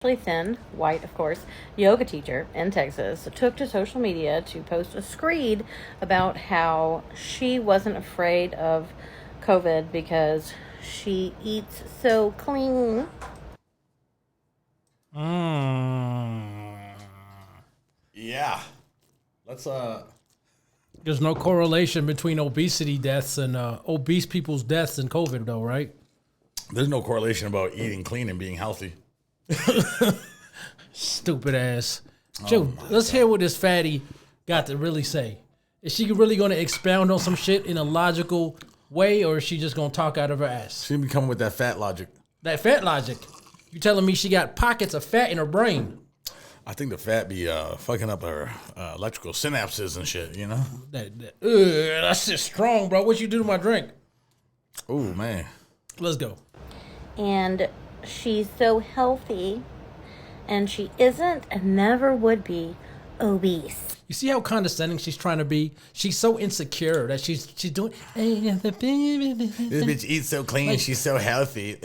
thin, white, of course, yoga teacher in Texas took to social media to post a screed about how she wasn't afraid of COVID because she eats so clean. Yeah. Let's There's no correlation between obesity deaths and obese people's deaths and COVID, though, right? There's no correlation about eating clean and being healthy. Stupid ass. Joe, let's hear what this fatty got to really say. Is she really going to expound on some shit in a logical way, or is she just going to talk out of her ass? She be coming with that fat logic. That fat logic. You telling me she got pockets of fat in her brain? I think the fat be fucking up her electrical synapses and shit, you know? That's just strong, bro. What you do to my drink? Oh, man. Let's go. And she's so healthy, and she isn't and never would be obese. You see how condescending she's trying to be? She's so insecure that she's doing. This bitch eats so clean, like, she's so healthy.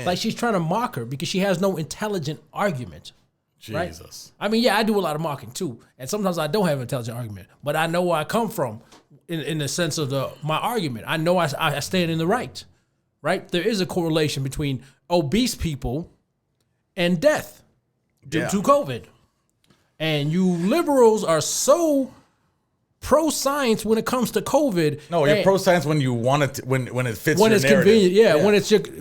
Like she's trying to mock her because she has no intelligent argument. Jesus. Right? I mean, yeah, I do a lot of mocking too, and sometimes I don't have an intelligent argument, but I know where I come from in the sense of my argument. I know I stand in the right. Right? There is a correlation between obese people and death due to COVID. And you liberals are so pro-science when it comes to COVID. No, you're pro-science when you want it, when it fits your narrative. When it's convenient, yeah.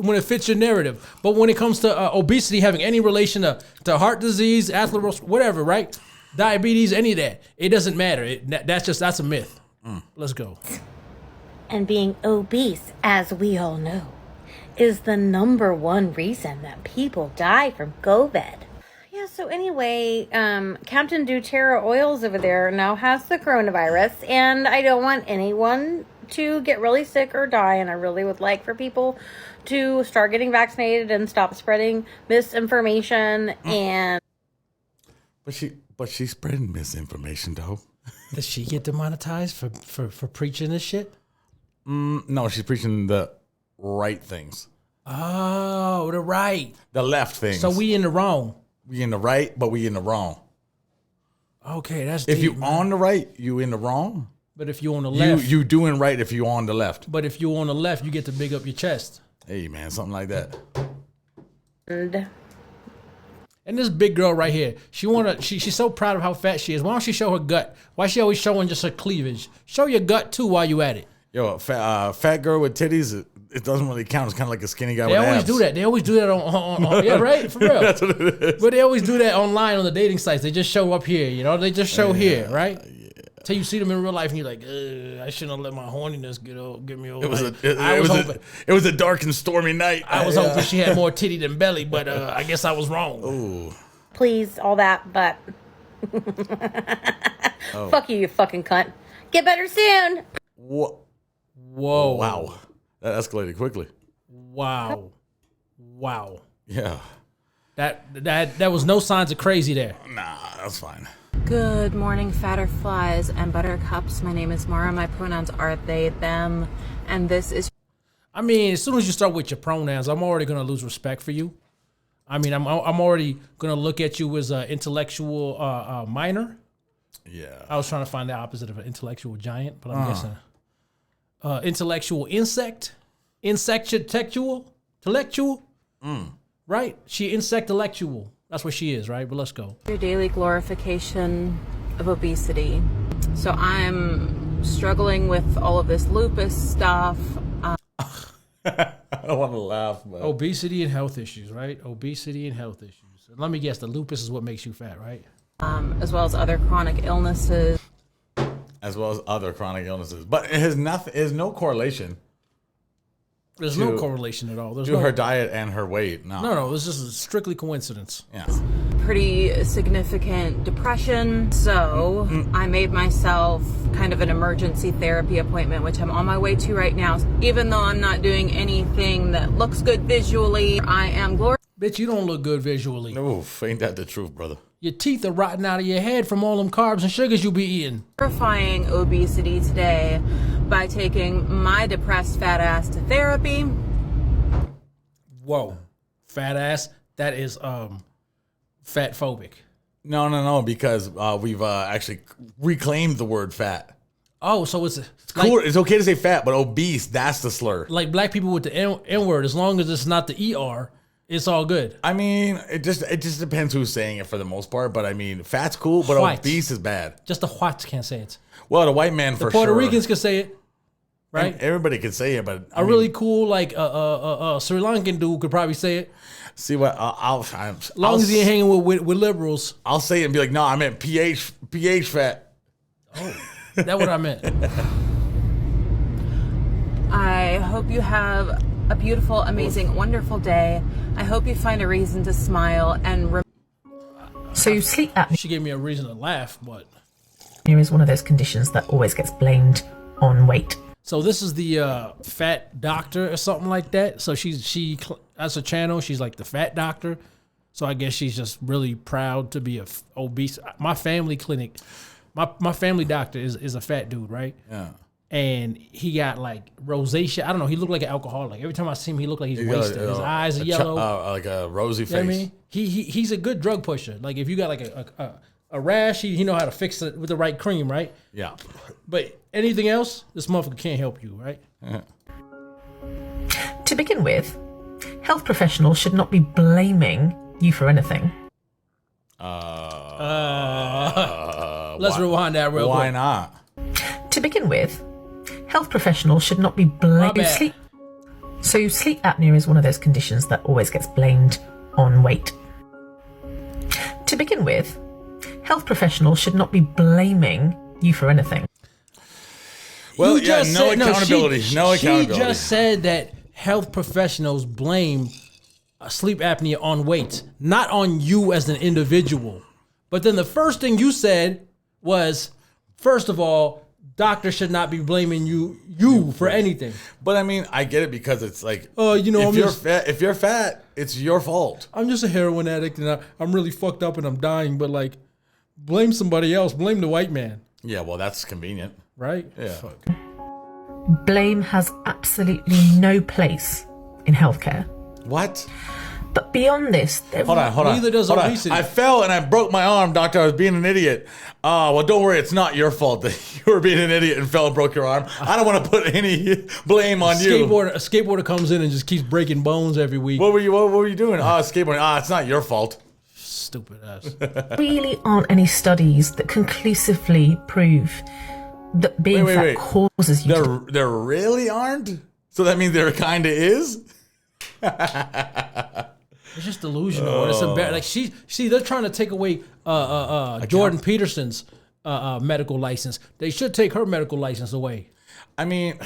When it fits your narrative. But when it comes to obesity having any relation to heart disease, atherosclerosis, whatever, right? Diabetes, any of that, it doesn't matter. That's a myth. Let's go. And being obese, as we all know, is the number one reason that people die from COVID. Yeah, so anyway, Captain doTERRA Oils over there now has the coronavirus, and I don't want anyone to get really sick or die, and I really would like for people to start getting vaccinated and stop spreading misinformation and... But she's spreading misinformation, though. Does she get demonetized for preaching this shit? No, she's preaching the right things. Oh, the right. The left things. So we in the wrong. We in the right, but we in the wrong. Okay, that's if deep, you man. On the right, you in the wrong. But if you on the left, you doing right if you on the left. But if you on the left, you get to big up your chest. Hey man, something like that. And this big girl right here, she's so proud of how fat she is. Why don't she show her gut? Why is she always showing just her cleavage? Show your gut too while you at it. Yo, fat girl with titties, it doesn't really count. It's kind of like a skinny guy with abs. They always do that on yeah, right? For real. That's what it is. But they always do that online on the dating sites. They just show up here, you know? They just show here, right? Yeah. Till you see them in real life and you're like, I shouldn't have let my horniness get me over. It was a dark and stormy night. I was hoping she had more titty than belly, but I guess I was wrong. Ooh. Please, all that, but... Fuck you fucking cunt. Get better soon. What? Whoa. Wow. That escalated quickly. Wow. Yeah. That was no signs of crazy there. Nah, that's fine. Good morning, fatterflies and buttercups. My name is Mara. My pronouns are they, them, and this is... I mean, as soon as you start with your pronouns, I'm already going to lose respect for you. I mean, I'm already going to look at you as an intellectual minor. Yeah. I was trying to find the opposite of an intellectual giant, but I'm guessing... intellectual insect, intellectual, right? She insectellectual. That's what she is, right? But let's go. Your daily glorification of obesity. So I'm struggling with all of this lupus stuff. I don't want to laugh, but obesity and health issues, right? Obesity and health issues. Let me guess, the lupus is what makes you fat, right? As well as other chronic illnesses. But it has nothing. There's no correlation. There's no correlation at all. There's her diet and her weight. No. This is strictly coincidence. Yeah. Pretty significant depression. So I made myself kind of an emergency therapy appointment, which I'm on my way to right now. Even though I'm not doing anything that looks good visually, I am Bitch, you don't look good visually. Oof, ain't that the truth, brother? Your teeth are rotting out of your head from all them carbs and sugars you be eating. Glorifying obesity today by taking my depressed fat ass to therapy. Whoa, fat ass. That is fat phobic. No, because we've actually reclaimed the word fat. Oh, so it's Cool. It's okay to say fat, but obese, that's the slur. like black people with the N word. As long as it's not the ER, it's all good. I mean, it just depends who's saying it for the most part. But I mean, fat's cool, but White. obese is bad. Just the whites can't say it. Well, the white man for The Puerto sure. Ricans can say it, right? And everybody can say it, but A really cool like Sri Lankan dude could probably say it. see what As long as he ain't hanging with liberals. I'll say it and be like, no, I meant pH fat. That's what I meant. I hope you have a beautiful, amazing, wonderful day. I hope you find a reason to smile and So sleep apnea She gave me a reason to laugh, but is one of those conditions that always gets blamed on weight. so this is the fat doctor or something like that. So she that's a channel. She's like the fat doctor. So I guess she's just really proud to be obese. My family clinic, my family doctor is a fat dude, right? Yeah. And he got like rosacea. I don't know. He looked like an alcoholic. Every time I see him, he looked like he's wasted. His eyes are yellow. Like a rosy face. You know what I mean? He's a good drug pusher. Like if you got like a rash, he know how to fix it with the right cream, right? Yeah. But anything else, this motherfucker can't help you, right? To begin with, health professionals should not be blaming you for anything. Let's rewind that real quick. Why not? To begin with, health professionals should not be blaming bad. sleep. So sleep apnea is one of those conditions that always gets blamed on weight. To begin with, health professionals should not be blaming you for anything. Well, You yeah, just no said- accountability. No accountability. She just said that health professionals blame sleep apnea on weight, not on you as an individual. But then the first thing you said was, first of all, doctors should not be blaming you for anything. But I mean, I get it because it's like, if you're fat, it's your fault. I'm just a heroin addict and I'm really fucked up and I'm dying. But like, blame somebody else. Blame the white man, Yeah, well, that's convenient. right? Yeah. Fuck. Blame has absolutely no place in healthcare. What? But beyond this, Hold on. Neither does Hold on. obesity. I fell and I broke my arm, doctor. I was being an idiot. Well, don't worry. It's not your fault that you were being an idiot and fell and broke your arm. I don't want to put any blame on you. A skateboarder comes in and just keeps breaking bones every week. What were you doing? Skateboarding. It's not your fault. Stupid ass. really aren't any studies that conclusively prove that being fat wait. causes you to... There really aren't? So that means there kind of is? It's just delusional. And it's embarrassing. Like they're trying to take away Jordan Peterson's medical license. They should take her medical license away. I mean,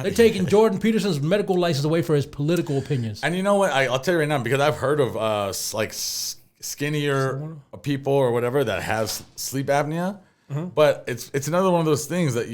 They're taking Jordan Peterson's medical license away for his political opinions. and you know what? I'll tell you right now, because I've heard of skinnier people or whatever that has sleep apnea, but it's another one of those things that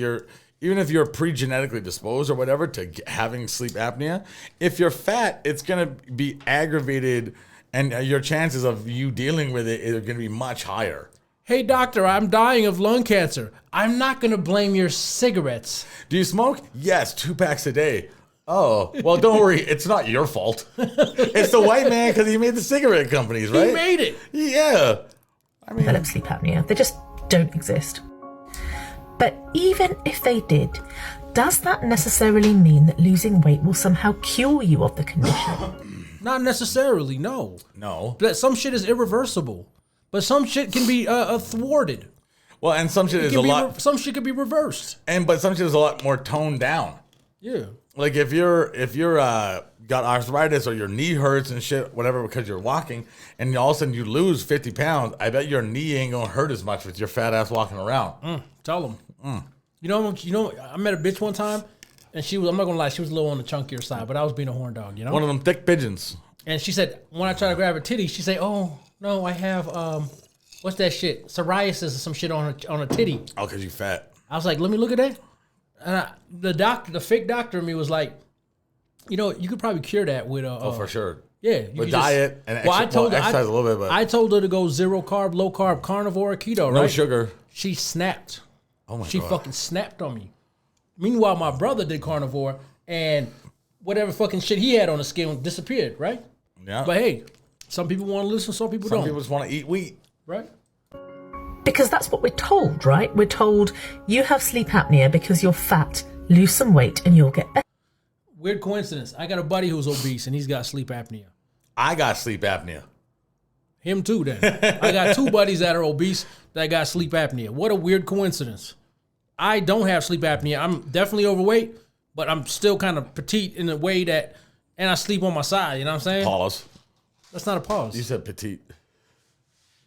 even if you're pre-genetically disposed or whatever to having sleep apnea, if you're fat, it's going to be aggravated and your chances of you dealing with it are going to be much higher. Hey, doctor, I'm dying of lung cancer. I'm not going to blame your cigarettes. Do you smoke? Yes, 2 packs a day. Oh, well, don't worry. It's not your fault. It's the white man because he made the cigarette companies, right? He made it. Yeah. I mean, develop sleep apnea. They just don't exist. But even if they did, does that necessarily mean that losing weight will somehow cure you of the condition? Not necessarily, no. no. But some shit is irreversible. But some shit can be thwarted. Well, and some shit is a lot, Some shit can be reversed. but some shit is a lot more toned down. Yeah. Like if you're got arthritis or your knee hurts and shit, whatever, because you're walking, and all of a sudden you lose 50 pounds, I bet your knee ain't gonna hurt as much with your fat ass walking around. Tell them. You know, I met a bitch one time, and she was, I'm not gonna lie, she was a little on the chunkier side, but I was being a horn dog, you know? One of them thick pigeons. And she said, when I try to grab her titty, she say, "Oh no, I have what's that shit? Psoriasis or some shit on a titty." Oh, because you fat. I was like, "Let me look at that." And the fake doctor in me was like, "You know, you could probably cure that with For sure. yeah, you With could diet and exercise a little bit, but I told her to go 0 carb, low carb, carnivore, or keto, no right? sugar. She snapped. Oh my She god. fucking snapped on me. Meanwhile, my brother did carnivore, and whatever fucking shit he had on the skin disappeared, right? Yeah. But hey, Some people want to listen, some people Some don't. people just want to eat wheat. Right? Because that's what we're told, right? We're told you have sleep apnea because you're fat, lose some weight, and you'll get better. Weird coincidence. I got a buddy who's obese and he's got sleep apnea. I got sleep apnea. Him too, then. I got 2 buddies that are obese that got sleep apnea. What a weird coincidence. I don't have sleep apnea. I'm definitely overweight, but I'm still kind of petite in a way that, and I sleep on my side, you know what I'm saying? Pause. That's not a pause. You said petite.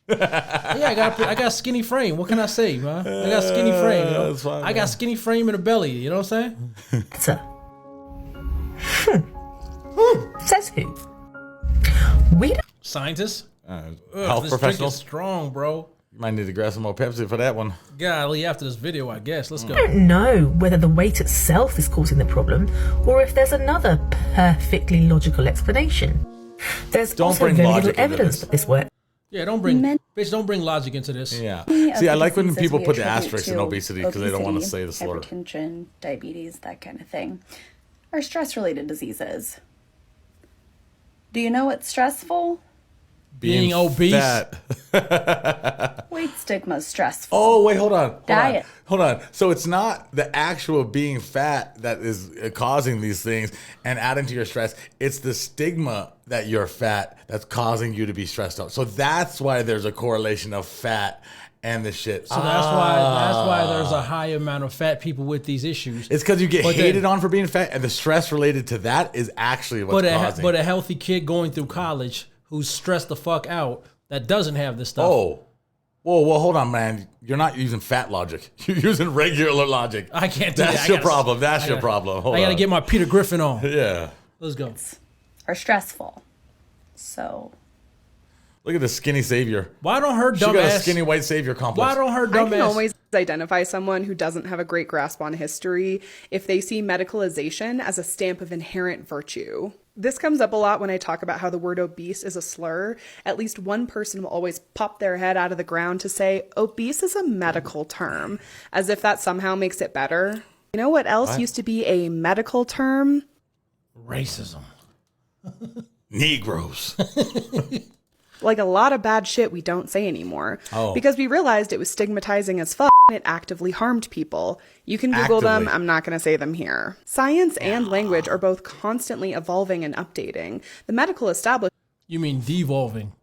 Yeah, I got a skinny frame. What can I say, man? I got a skinny frame, you know? That's fine, I got a skinny frame and a belly, you know what I'm saying? Says who? We don't. Scientists? Health This drink professionals. is strong, bro. You might need to grab some more Pepsi for that one. Golly, after this video, I guess. Let's go. don't know whether the weight itself is causing the problem or if there's another perfectly logical explanation. There's Don't also bring very logic little into evidence this. that this works. Yeah, don't bring logic into this. Yeah. Many of See, I the like when diseases people we put the attribute asterisk in to obesity because they don't want to say obesity, the slur. Hypertension, diabetes, that kind of thing, are stress-related diseases. Do you know what's stressful? Being obese. Fat. Weight stigma is stressful. Oh, wait, hold on. Diet. Hold on. So it's not the actual being fat that is causing these things and adding to your stress. It's the stigma that you're fat that's causing you to be stressed out. So that's why there's a correlation of fat and the shit. So that's why there's a high amount of fat people with these issues. It's because you get But then- hated on for being fat, and the stress related to that is actually what's causing. But a healthy kid going through college who's stressed the fuck out that doesn't have this stuff. Oh. Whoa, hold on, man. You're not using fat logic. You're using regular logic. I can't do That's that. your problem. That's your problem. Hold I gotta on. get my Peter Griffin on. Yeah. Let's go. Are stressful. So Look at the skinny savior. Why don't her She got a dumbass? skinny white savior complex. Why don't her I can dumbass? always identify someone who doesn't have a great grasp on history if they see medicalization as a stamp of inherent virtue. This comes up a lot when I talk about how the word obese is a slur. At least one person will always pop their head out of the ground to say, obese is a medical term, as if that somehow makes it better. You know what else used to be a medical term? Racism. Negroes. Like a lot of bad shit we don't say anymore. Oh. Because we realized it was stigmatizing as fuck and it actively harmed people. You can Google them. Actively. I'm not going to say them here. Science and language are both constantly evolving and updating. The medical establishment You mean devolving? In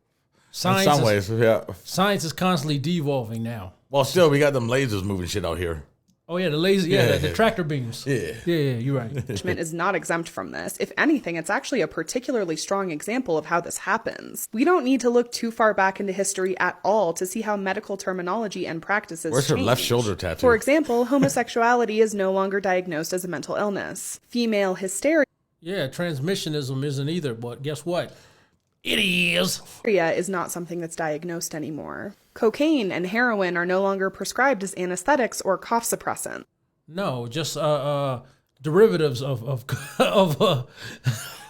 Science some is, ways, yeah. Science is constantly devolving now. Well, still, we got them lasers moving shit out here. Oh yeah, the laser. Yeah, Yeah. the tractor beams. Yeah. Yeah, you're right. is not exempt from this. If anything, it's actually a particularly strong example of how this happens. We don't need to look too far back into history at all to see how medical terminology and practices Where's her change. left shoulder tattoo? For example, homosexuality is no longer diagnosed as a mental illness. Female hysteria Yeah, transmissionism isn't either, but guess what? It is. is not something that's diagnosed anymore. Cocaine and heroin are no longer prescribed as anesthetics or cough suppressants. No, just derivatives of oh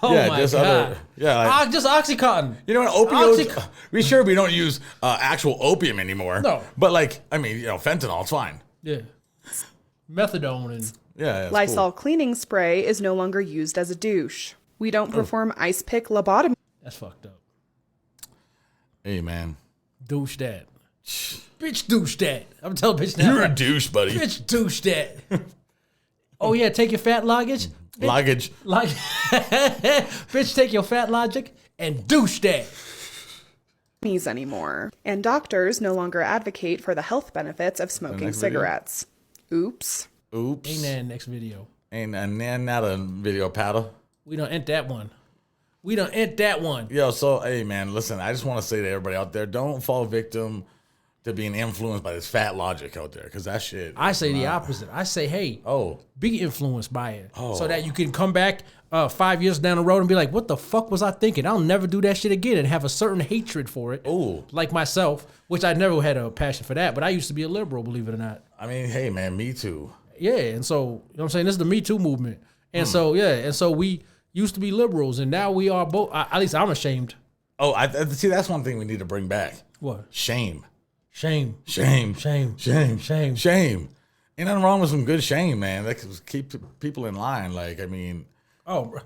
Yeah, my just god. other- yeah, like- Just OxyContin. You know what? Opioids. Oxy- We don't use actual opium anymore. No. But like, I mean, fentanyl, it's fine. Yeah, methadone and Yeah. It's Lysol cool. cleaning spray is no longer used as a douche. We don't perform ice pick lobotomy. that's fucked up. Hey, man. Douche that. Bitch, douche that. I'm telling bitch now. You're a douche, buddy. Bitch, douche that. Oh yeah, take your fat luggage. Luggage. Like, bitch, take your fat logic and douche that. Anymore. And doctors no longer advocate for the health benefits of smoking next video? cigarettes. Oops. Oops. Ain't that next video? Ain't not a video paddle. We don't end that one. We don't end that one. Yo, so, hey, man, listen, I just want to say to everybody out there, don't fall victim to being influenced by this fat logic out there, because that shit. I say the opposite. I say, hey, Oh. be influenced by it so that you can come back 5 years down the road and be like, what the fuck was I thinking? I'll never do that shit again, and have a certain hatred for it. Ooh. Like myself, which I never had a passion for that, but I used to be a liberal, believe it or not. I mean, hey, man, me too. Yeah, and so, you know what I'm saying? This is the Me Too movement. And so, yeah, and so we used to be liberals, and now we are both, at least I'm ashamed. Oh, I see, that's one thing we need to bring back. What? Shame. Shame. Shame. Shame. Shame. Shame. Shame. Ain't nothing wrong with some good shame, man. That could keep people in line. Like, I mean, Oh,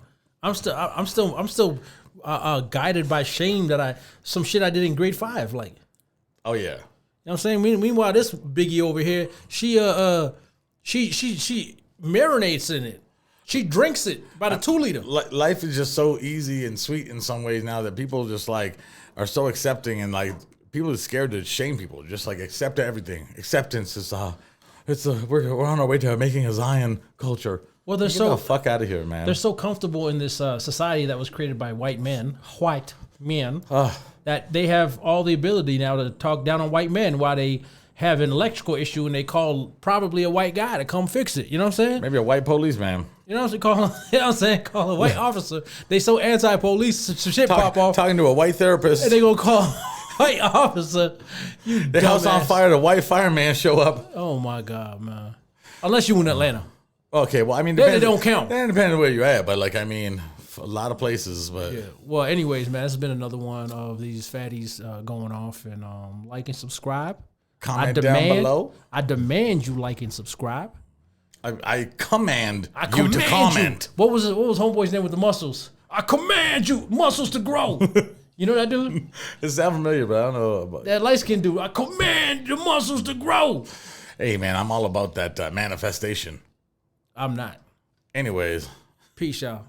I'm still guided by shame that some shit I did in grade 5. Like, Oh yeah. you know what I'm saying? Meanwhile, this Biggie over here, she marinates in it. She drinks it by the 2-liter. Life is just so easy and sweet in some ways now that people just like are so accepting, and like people are scared to shame people. Just like accept everything. Acceptance is we're on our way to making a Zion culture. Well, they're Get so the fuck out of here, man. They're so comfortable in this society that was created by white men, that they have all the ability now to talk down on white men while they have an electrical issue and they call probably a white guy to come fix it. You know what I'm saying? Maybe a white policeman. You know what I'm saying? Call a white officer. They so anti-police, some shit pop off. Talking to a white therapist. And they gonna call white officer. The house on fire, the white fireman show up. Oh my God, man. Unless you in Atlanta. Okay, well, I mean, Then it don't count. Then it depends on where you're at, but like, I mean, a lot of places, but Yeah. Well, anyways, man, this has been another one of these fatties going off, and like and subscribe. Comment down below. I demand you like and subscribe. I command you to comment. What was homeboy's name with the muscles? I command you muscles to grow. You know that dude? It sounds familiar, but I don't know about That light skinned dude. I command the muscles to grow. Hey, man, I'm all about that manifestation. I'm not. Anyways. Peace, y'all.